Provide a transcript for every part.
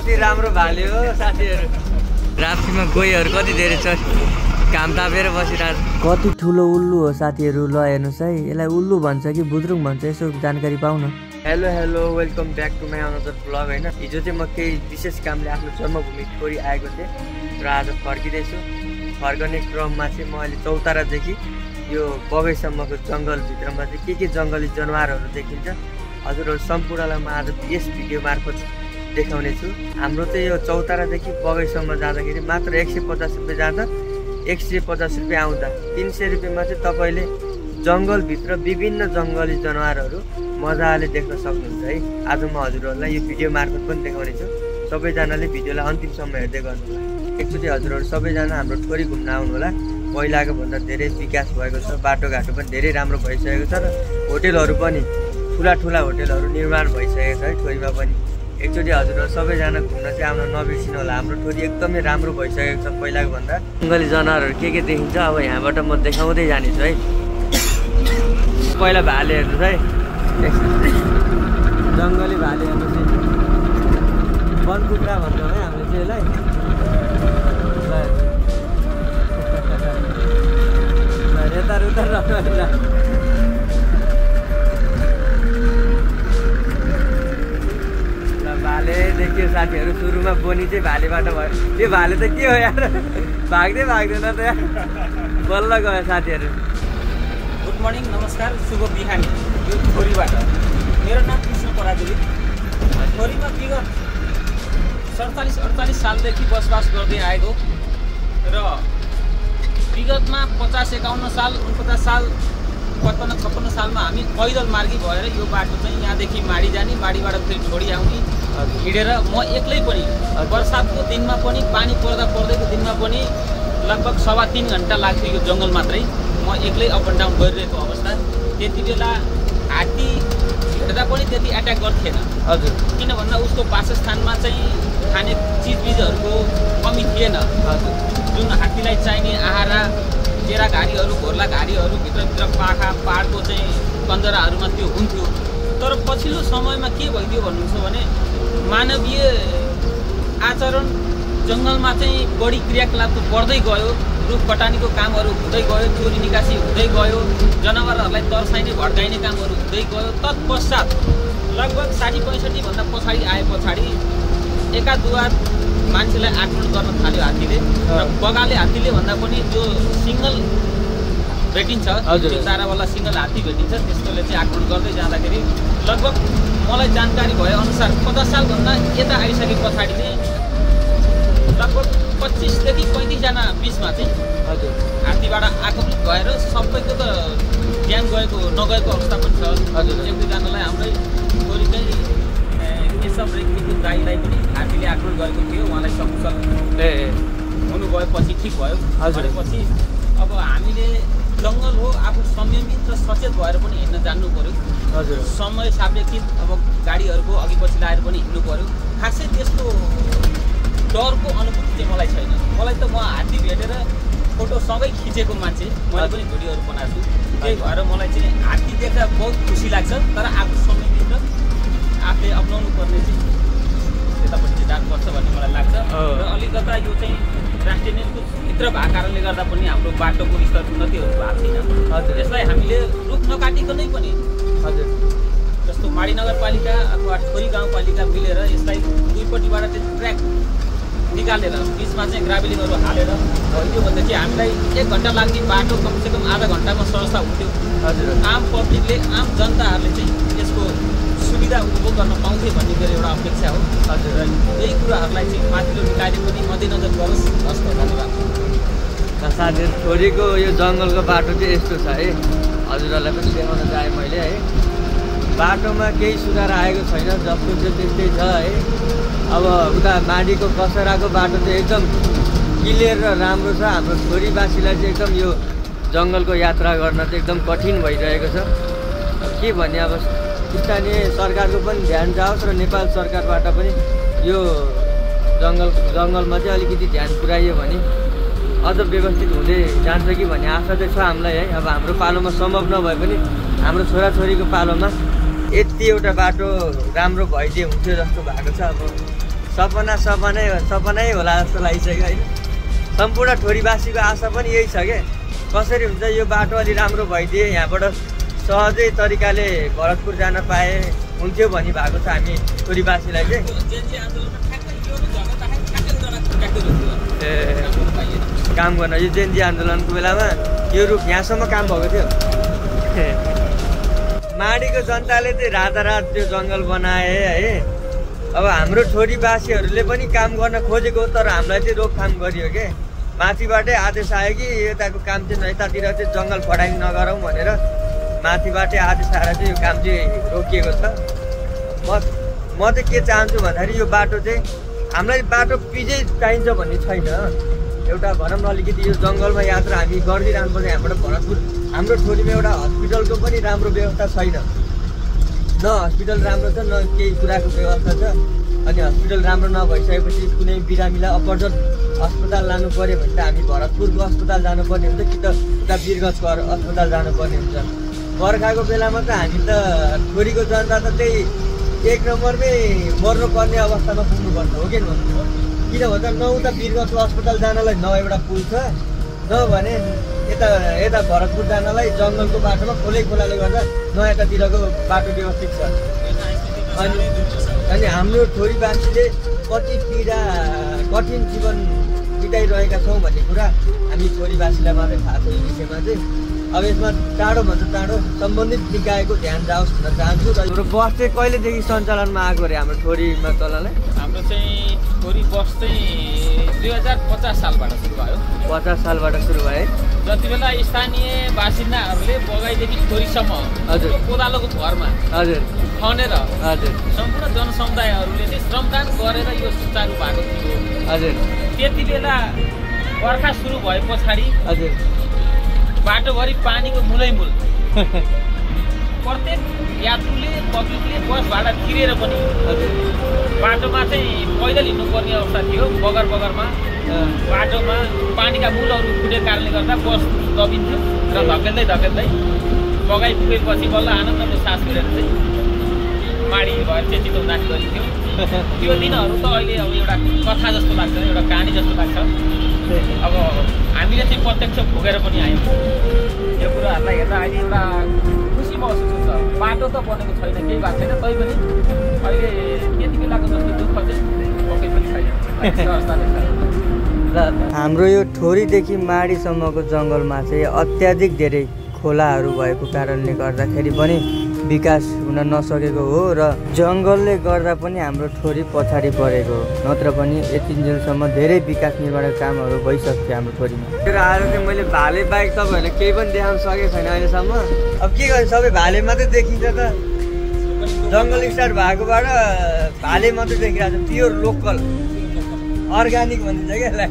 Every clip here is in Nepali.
कति राम्रो भाले हो साथीहरु। राप्तीमा गोहीहरु कति धेरै छ, घाम तापेर बसिरहेछ। कति ठुलो उल्लु हो साथीहरु, ल हेर्नुस् है। यसलाई उल्लु भन्छ कि बुद्रुङ भन्छ, यसो जानकारी पाउन। Hello hello, welcome back to my another blog हैन। हिजो चाहिँ म केही विशेष कामले आफ्नो जन्मभूमि छोडी आएको थिएँ र आज फर्किँदैछु। फर्कने क्रममा चाहिँ म अहिले चौतारादेखि यो बगैसम्मको जङ्गलभित्रमा चाहिँ के जङ्गली जनावरहरू देखिन्छ हजुरहरू सम्पूर्णलाई म आज यस भिडियो मार्फत देखाउने छु। हाम्रो चाहिँ यो चौतारादेखि बगैसम्म जाँदाखेरि मात्र 150 रुपियाँ जाँदा 150 रुपियाँ आउँदा 300 रुपियाँमा चाहिँ तपाईँले जङ्गलभित्र विभिन्न जङ्गली जनावरहरू मजाले देख्न सक्नुहुन्छ है। आज म हजुरहरूलाई यो भिडियो मार्फत पनि देखाउने छु। सबैजनाले भिडियोलाई अन्तिमसम्म हेर्दै गर्नु होला। एकचोटि हजुरहरू सबैजना हाम्रो ठोरी घुम्न आउनु होला। पहिलाको भन्दा धेरै विकास भएको छ, बाटोघाटो पनि धेरै राम्रो भइसकेको छ र होटेलहरू पनि ठुला होटेलहरू निर्माण भइसकेको छ है ठोरीमा पनि। एकचोटि हजुरहरू सबैजना घुम्न चाहिँ आउन नबिर्सिनु होला। हाम्रो ठोरी एकदमै राम्रो भइसकेको छ पहिलाको भन्दा। जङ्गली जनावरहरू के देखिन्छ अब यहाँबाट म देखाउँदै जानेछु है। पहिला भाले हेर्नुहोस् है, जङ्गली भाले हेर्नुहोस्, वन कुखुरा भन्छौँ है हामीले चाहिँ यसलाई। यता उता भाले देखियो साथीहरू। सुरुमा बोनी चाहिँ भालेबाट भयो। त्यो भाले त के हो यार, भाग्दैन त यार, बल्ल गयो साथीहरू। गुड मर्निङ, नमस्कार, शुभ बिहानी। यो छोरीबाट मेरो नाम कृष्ण पराजुली। छोरीमा विगत 47-48 सालदेखि बसोबास गर्दै आएको र विगतमा 50-51 साल, 49 साल, 55-56 सालमा हामी पैदल मार्गी भएर यो बाटो चाहिँ यहाँदेखि माडी जाने, माडीबाट फेरि छोडी आउने हिँडेर म एक्लै पनि बर्सातको दिनमा पनि पानी पर्दैको दिनमा पनि लगभग 3.5 घन्टा लाग्थ्यो यो जङ्गल मात्रै। म एक्लै अप एन्ड डाउन गरिरहेको अवस्था। त्यति बेला हात्ती हेर्दा पनि त्यति एट्याक गर्थेन हजुर, किन भन्दा उसको वासस्थानमा चाहिँ खाने चिजबिजहरूको कमी थिएन। जुन हात्तीलाई चाहिने आहारा, केरा घारीहरू, घोर्ला घारीहरू, भित्रभित्र पाखा पाहाडको चाहिँ कन्दराहरूमा त्यो हुन्थ्यो। तर पछिल्लो समयमा के भइदियो भन्नुहुन्छ भने मानवीय आचरण जङ्गलमा चाहिँ बढी क्रियाकलाप बढ्दै गयो। रुख कटानीको कामहरू हुँदै गयो, चोरी निकासी हुँदै गयो, जनावरहरूलाई तर्साइने भड्काइने कामहरू हुँदै गयो। तत्पश्चात लगभग 60-65 भन्दा पछाडि आए पछाडि एकादुवार मान्छेलाई आक्रमण गर्न थाल्यो हात्तीले। र बगाले हात्तीले भन्दा पनि जो सिङ्गल भेटिन्छ, त्यो तारावाला सिङ्गल हात्ती भेटिन्छ, त्यसकोले चाहिँ आक्रमण गर्दै जाँदाखेरि लगभग मलाई जानकारी भएअनुसार 50 सालभन्दा यता आइसके पछाडि चाहिँ लगभग 25देखि 35 जना बिचमा चाहिँ हात्तीबाट आक्रमित भएर सबैको त ज्यान नगएको अवस्था पनि छ। एक दुईजनालाई हाम्रै छोरीकै केशव रेग्मीको दाइलाई पनि हात्तीले आक्रमण गरेको थियो। उहाँलाई सकुशल हुनुभएपछि ठिक भयो। भनेपछि अब हामीले जङ्गल हो, आफू संयमित र सचेत भएर पनि हिँड्न जान्नु पर्यो। समय सापेक्षित अब गाडीहरूको अघि पछि लाएर पनि हिँड्नु पर्यो। खासै त्यस्तो डरको अनुभूति चाहिँ मलाई छैन। मलाई त म हात्ती भेटेर फोटो सँगै खिचेको मान्छे, मैले पनि भिडियोहरू बनाएको छु। त्यही भएर मलाई चाहिँ हात्ती देख्दा बहुत खुसी लाग्छ। तर आफू संयमित र आफूले अप्नाउनु पर्ने चाहिँ यतापट्टि चाहिँ जानुपर्छ भन्ने मलाई लाग्छ। र अलिकता यो चाहिँ राष्ट्रिय नेटको भित्र भएको कारणले गर्दा पनि हाम्रो बाटोको स्तर उन्नतिहरू भएको छैन। यसलाई हामीले रुख नकाटिकनै पनि जस्तो माडी नगरपालिका अथवा छोरी गाउँपालिका मिलेर यसलाई दुईपट्टिबाट चाहिँ ट्र्याक निकालेर बिचमा चाहिँ ग्राभेलिङहरू हालेर भइदियो भनेदेखि हामीलाई 1 घन्टा लाग्ने बाटो कमसेकम आधा घन्टामा सहजता हुन्थ्यो। आम पब्लिकले, आम जनताहरूले चाहिँ यसको सुविधा उपभोग गर्न पाउँथे भन्ने मेरो एउटा अपेक्षा हो। यही कुराहरूलाई चाहिँ माथिल्लो निकायले पनि मध्यनजर गरोस्। हस्, धन्यवाद। साथीहरू, छोरीको यो जङ्गलको बाटो चाहिँ यस्तो छ है, हजुरहरूलाई पनि देखाउन चाहेँ मैले है। बाटोमा केही सुधार आएको छैन, जस्तो चाहिँ त्यस्तै छ है। अब उता माडीको कसराको बाटो चाहिँ एकदम क्लियर र राम्रो छ। हाम्रो छोरीवासीलाई चाहिँ एकदम यो जङ्गलको यात्रा गर्न चाहिँ एकदम कठिन भइरहेको छ। के भने अब स्थानीय सरकारको पनि ध्यान जाओस् र नेपाल सरकारबाट पनि यो जङ्गलमा चाहिँ अलिकति ध्यान पुर्याइयो भने अझ व्यवस्थित हुँदै जान्छ कि भन्ने आशा चाहिँ छ हामीलाई है। अब हाम्रो पालोमा सम्भव नभए पनि हाम्रो छोराछोरीको पालोमा यति एउटा बाटो राम्रो भइदिए हुन्थ्यो जस्तो भएको छ। अब सपनै होला जस्तो लागिसक्यो होइन। सम्पूर्ण ठोरीवासीको आशा पनि यही छ के कसरी हुन्छ यो बाटो अलि राम्रो भइदिए यहाँबाट सहजै तरिकाले भरतपुर जान पाए हुन्थ्यो भनी भएको छ हामी ठोरीवासीलाई चाहिँ। काम गर्न यो जेएनजी आन्दोलनको बेलामा यो रुख यहाँसम्म काम भएको थियो। माडीको जनताले चाहिँ रातारात त्यो जङ्गल बनाए है। अब हाम्रो ठोरीवासीहरूले पनि काम गर्न खोजेको तर हामीलाई चाहिँ रोकथाम गरियो के माथिबाटै आदेश आयो कि यताको काम चाहिँ यतातिर चाहिँ जङ्गल फडाइङ नगरौँ भनेर माथिबाटै आदेश आएर चाहिँ यो काम चाहिँ रोकिएको छ। म चाहिँ के चाहन्छु भन्दाखेरि यो बाटो चाहिँ हामीलाई बाटो पिजै चाहिन्छ भन्ने छैन। एउटा भनौँ न अलिकति यो जङ्गलमा यात्रा हामी गरिदिइरहनुपर्छ। यहाँबाट भरतपुर हाम्रो ठोरीमा एउटा हस्पिटलको पनि राम्रो व्यवस्था छैन। न हस्पिटल राम्रो छ न केही कुराको व्यवस्था छ। अनि हस्पिटल राम्रो नभइसकेपछि कुनै बिरामीलाई अपरजट अस्पताल लानु पऱ्यो भने त हामी भरतपुरको अस्पताल जानुपर्ने हुन्छ कि त उता वीरगञ्जको अस्पताल जानुपर्ने हुन्छ। बर्खाको बेलामा त हामी त ठोरीको जनता त त्यही 1 नम्बरमै मर्नुपर्ने अवस्थामा पुग्नुपर्छ हो कि भन्नु। किन भन्दा न उता वीरगञ्जको अस्पताल जानलाई न एउटा पुल छ न भने यता भरतपुर जानलाई जङ्गलको बाटोमा खोलाले गर्दा न यतातिरको बाटो व्यवस्थित छ। अनि हाम्रो ठोरीवासीले कति पीडा कठिन जीवन बिताइरहेका छौँ भन्ने कुरा हामी ठोरीवासीलाई मात्रै थाहा छ। यो विषयमा चाहिँ अब यसमा चाँडोभन्दा चाँडो सम्बन्धित निकायको ध्यान जाओस् भन्न चाहन्छु। र हाम्रो बस चाहिँ कहिलेदेखि सञ्चालनमा आएको अरे हाम्रो ठोरीमा तललाई? हाम्रो चाहिँ ठोरी बस चाहिँ 2050 सालबाट सुरु भयो। 50 सालबाट सुरु भयो। जति बेला स्थानीय बासिन्दाहरूले बगाइदेखि ठोरीसम्म हजुर कोदालोको घरमा हजुर खनेर हजुर सम्पूर्ण जनसमुदायहरूले चाहिँ श्रमदान गरेर यो सुचारू भएको थियो। हजुर त्यति बेला बर्खा सुरु भए पछाडि हजुर बाटोभरि पानीको मूलैमूल प्रत्येक यात्रुले पब्लिकले बस भाडा तिरेर पनि बाटोमा चाहिँ पैदल हिँड्नुपर्ने अवस्था थियो। बगरमा बाटोमा पानीका मूलहरू फुटेको कारणले गर्दा बस दबिन्थ्यो र धकेल्दै बगाइ पुगेपछि बल्ल आनन्दको सास फेरेर चाहिँ माडी भएर चाहिँ चितौनानी गरिन्थ्यो। त्यो दिनहरू त अहिले अब एउटा कथा जस्तो लाग्छ, एउटा कहानी जस्तो लाग्छ। अब हामीले चाहिँ प्रत्यक्ष भोगेर पनि आयौँ। यो कुराहरूलाई हेर्दा अहिले एउटा खुसी महसुस हुन्छ। बाटो त बनेको छैन, केही भएको छैन, तैपनि अहिले त्यति बेलाको जस्तो दुःख चाहिँ पक्कै पनि छैन। हाम्रो यो ठोरीदेखि माडीसम्मको जङ्गलमा चाहिँ अत्याधिक धेरै खोलाहरू भएको कारणले गर्दाखेरि पनि विकास हुन नसकेको हो र जङ्गलले गर्दा पनि हाम्रो ठोरी पछाडि परेको हो। नत्र पनि यतिन्जेलसम्म धेरै विकास निर्माणका कामहरू भइसक्थ्यो हाम्रो ठोरीमा। तर आज चाहिँ मैले भाले बाइक तपाईँहरूले केही पनि देखाउन सकेको छैन अहिलेसम्म। अब के गर्नु सबै भाले मात्रै देखिन्छ त। जङ्गल स्टार्ट भएकोबाट भाले मात्रै देखिरहेको छ। प्योर लोकल अर्ग्यानिक भनिन्छ क्या यसलाई।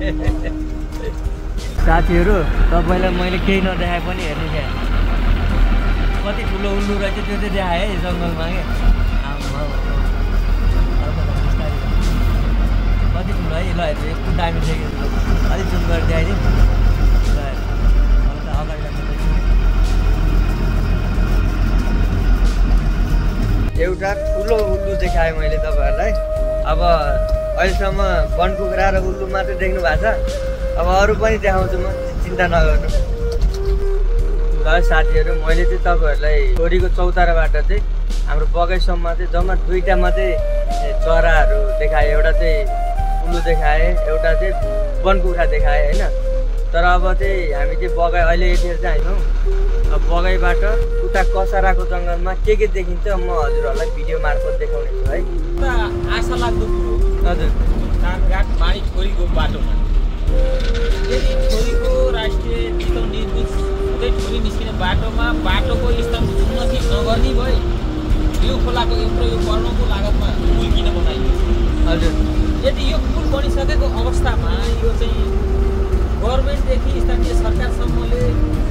साथीहरू तपाईँलाई मैले केही नदेखाए पनि हेर्नु क्या कति ठुलो उल्लु रहेछ त्यो चाहिँ देखाएँ है जङ्गलमा क्या। कति ठुलो है ल हेर्नु यस्तो दामी देख्यो अलिक जुम गरेर देखाइदिउँ ल अगाडि एउटा ठुलो उल्लु देखाएँ मैले तपाईँहरूलाई। अब अहिलेसम्म बनकुखुरा र उल्लु मात्रै देख्नु भएको छ। अब अरू पनि देखाउँछु म, चिन्ता नगर्नु। ल साथीहरू मैले चाहिँ तपाईँहरूलाई ठोरीको चौताराबाट चाहिँ हाम्रो बगैसम्म चाहिँ जम्मा 2टा मात्रै चराहरू देखाएँ। एउटा चाहिँ उल्लु देखाएँ, एउटा चाहिँ बनकुखुरा देखाएँ होइन। तर अब चाहिँ हामी चाहिँ बगाई अहिले यतिखेर चाहिँ आइनौँ। अब बगाईबाट उता कसाराको जङ्गलमा के देखिन्छ म हजुरहरूलाई भिडियो मार्फत देखाउने छु है। आशा लाग्दो कुरो हजुर घाट माडी ठोरीको बाटोमा यदि ठोरीको राष्ट्रिय चितौनी हुँदै ठोरी निस्किने बाटोमा बाटोको स्तर उन्नति नगर्ने भए यो खोलाको यत्रो यो करोडौँको लागतमा पुल किन बनाइयो? हजुर यदि यो पुल बनिसकेको अवस्थामा यो चाहिँ गभर्मेन्टदेखि स्थानीय सरकारसम्मले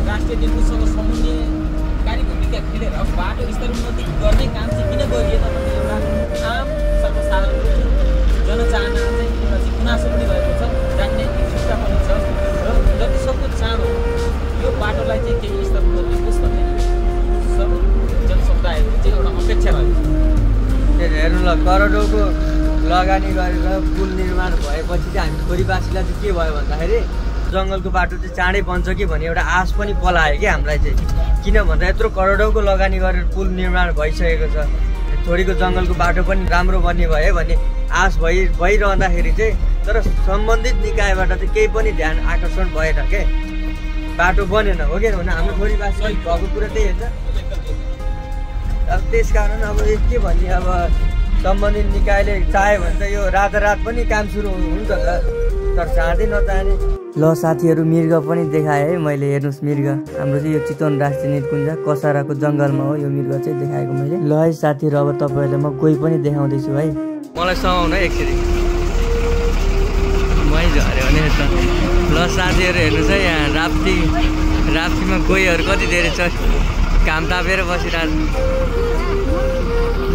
राष्ट्रिय निर्देशसँग समन्वयकारी भूमिका खेलेर बाटो स्तर उन्नति गर्ने काम चाहिँ किन गरिएन भन्ने एउटा आम सर्वसाधारण जनचाहना चाहिँ एउटा चाहिँ गुनासो पनि रहेको छ, जान्ने इच्छुकता पनि छ। र जतिसक्दो चाँडो यो बाटोलाई चाहिँ केही स्तर उन्नति होस् भन्ने सब जनसमुदायहरूको चाहिँ एउटा अपेक्षा रहेको छ। हेर्नु ल करोडौँको लगानी गरेर पुल निर्माण भएपछि चाहिँ हामी खोरीवासीलाई चाहिँ के भयो भन्दाखेरि जङ्गलको बाटो चाहिँ चाँडै बन्छ कि भन्ने एउटा आश पनि पलायो कि हामीलाई चाहिँ। किन भन्दा यत्रो करोडौँको लगानी गरेर पुल निर्माण भइसकेको छ, छोरीको जङ्गलको बाटो पनि राम्रो बन्ने भयो भन्ने आश भइरहँदाखेरि चाहिँ तर सम्बन्धित निकायबाट चाहिँ केही पनि ध्यान आकर्षण भएन के, बाटो बनेन हो कि भने हाम्रो खोरीवासी भएको कुरा त्यही हुन्छ। अब त्यस कारण अब के भन्ने, अब सम्बन्धित निकायले चाह्यो भने त यो रातारात पनि काम सुरु हुन्छ तर चाहँदै नचाहने। ल साथीहरू मृग पनि देखाएँ है मैले, हेर्नुहोस् मृग हाम्रो चाहिँ यो चितवन राष्ट्रिय निकुञ्ज कसाराको जङ्गलमा हो यो मृग चाहिँ देखाएको मैले। ल है साथीहरू अब तपाईँहरूलाई म गई पनि देखाउँदैछु है, मलाई समाउनु है एकचोटि मै झऱ्यो भने त। ल साथीहरू हेर्नुहोस् है यहाँ राप्तीमा गोहीहरू कति धेरै छ, घाम तापेर बसिरहेको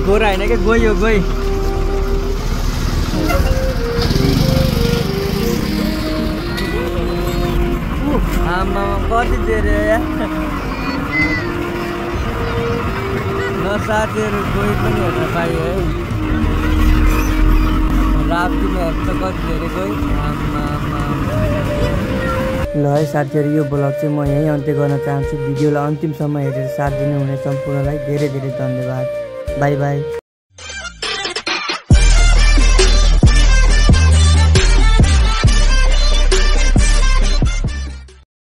गोरा होइन क्या गोही हो गोही। आमा कति धेरै ल साथीहरू गोही पनि हेर्न पायो है, राप्तीमा हेर्छ कति धेरै गोही। ल है साथीहरू यो ब्लग चाहिँ म यहीँ अन्त्य गर्न चाहन्छु। भिडियोलाई अन्तिमसम्म हेरेर साथ दिनुहुने सम्पूर्णलाई धेरै धेरै धन्यवाद। By by.